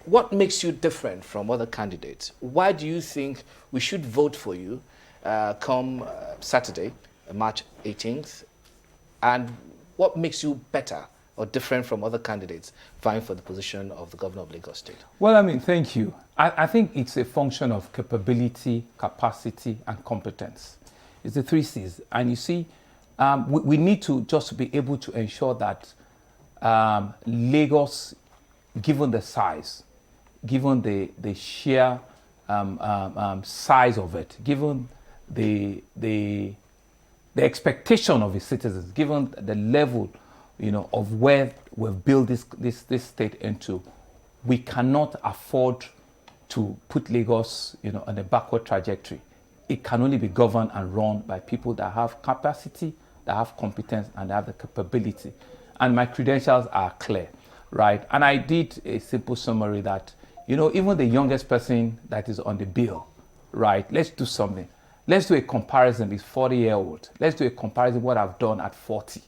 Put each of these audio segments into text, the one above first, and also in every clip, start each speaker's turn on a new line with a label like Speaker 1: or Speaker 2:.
Speaker 1: what makes you different from other candidates? Why do you think we should vote for you come Saturday, March 18th? And what makes you better or different from other candidates vying for the position of the governor of Lagos State?
Speaker 2: Well, I mean, thank you. I think it's a function of capability, capacity, and competence. It's the 3 C's. And you see, we need to just be able to ensure that Lagos, given the size, given the sheer size of it, given the expectation of its citizens, given the level, of where we've built this state into, we cannot afford to put Lagos, on a backward trajectory. It can only be governed and run by people that have capacity, that have competence, and that have the capability. And my credentials are clear, right? And I did a simple summary that, even the youngest person that is on the bill, right? Let's do something. Let's do a comparison with 40-year-old. Let's do a comparison with what I've done at 40,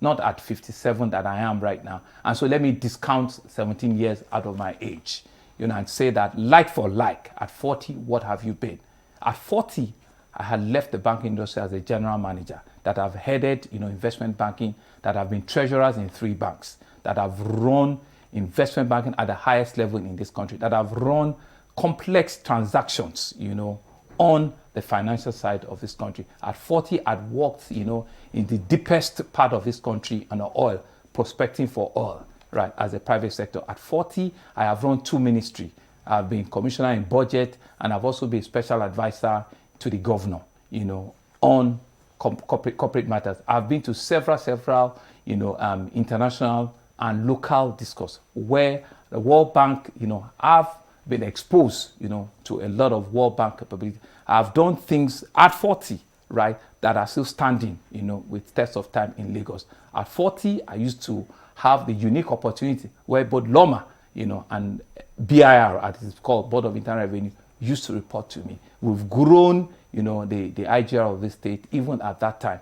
Speaker 2: not at 57 that I am right now. And so let me discount 17 years out of my age, and say that like for like, at 40, what have you been? At 40, I had left the banking industry as a general manager, that I've headed, investment banking, that I've been treasurers in 3 banks, that I've run investment banking at the highest level in this country, that I've run complex transactions, on the financial side of this country. At 40, I'd worked, in the deepest part of this country on oil, prospecting for oil, right, as a private sector. At 40, I have run 2 ministries. I've been commissioner in budget, and I've also been special advisor to the governor, on corporate matters. I've been to several, international and local discourse where the World Bank, I've been exposed, to a lot of World Bank capability. I've done things at 40, right, that are still standing, with test of time in Lagos. At 40, I used to have the unique opportunity where both Loma, and BIR, as it's called, Board of Internal Revenue, used to report to me. We've grown, the IGR of the state, even at that time.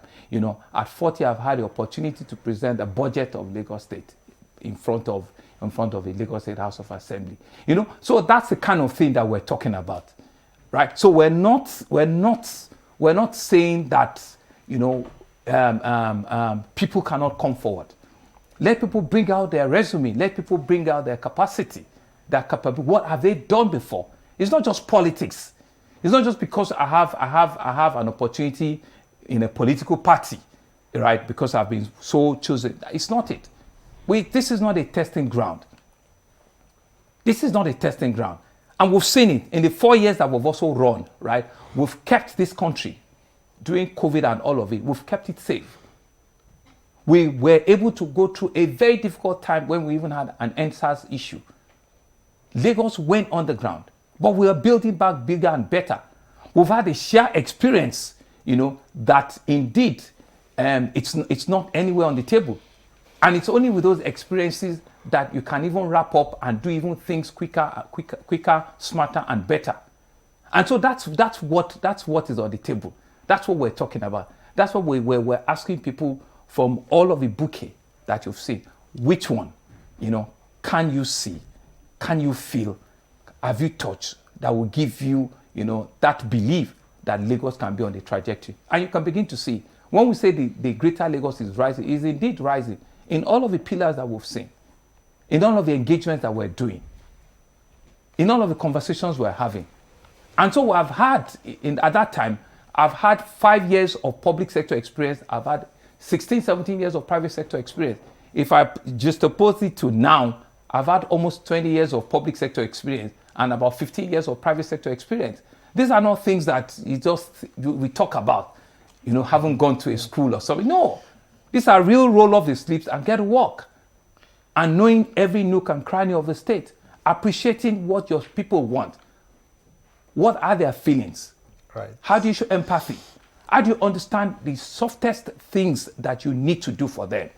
Speaker 2: At 40, I've had the opportunity to present the budget of Lagos State in front of the Lagos State House of Assembly. So that's the kind of thing that we're talking about, right? So we're not saying that, people cannot come forward. Let people bring out their resume. Let people bring out their capacity, their capability. What have they done before? It's not just politics. It's not just because I have an opportunity in a political party, right? Because I've been so chosen. It's not it. This is not a testing ground. This is not a testing ground. And we've seen it in the 4 years that we've also run, right? We've kept this country during COVID and all of it. We've kept it safe. We were able to go through a very difficult time when we even had an NSAS issue. Lagos went on the ground, but we are building back bigger and better. We've had a shared experience, that indeed it's not anywhere on the table. And it's only with those experiences that you can even wrap up and do even things quicker, smarter, and better. And so that's what is on the table. That's what we're talking about. That's what we're asking people from all of the bouquet that you've seen. Which one, can you see? Can you feel? Have you touched? That will give you, that belief that Lagos can be on the trajectory. And you can begin to see. When we say the greater Lagos is rising, it is indeed rising in all of the pillars that we've seen, in all of the engagements that we're doing, in all of the conversations we're having. And so I've had, at that time, I've had 5 years of public sector experience. I've had 16, 17 years of private sector experience. If I just oppose it to now, I've had almost 20 years of public sector experience and about 15 years of private sector experience. These are not things that we talk about, haven't gone to a school or something. No, these are real roll off the sleeves and get to work. And knowing every nook and cranny of the state, appreciating what your people want. What are their feelings?
Speaker 3: Right.
Speaker 2: How do you show empathy? How do you understand the softest things that you need to do for them?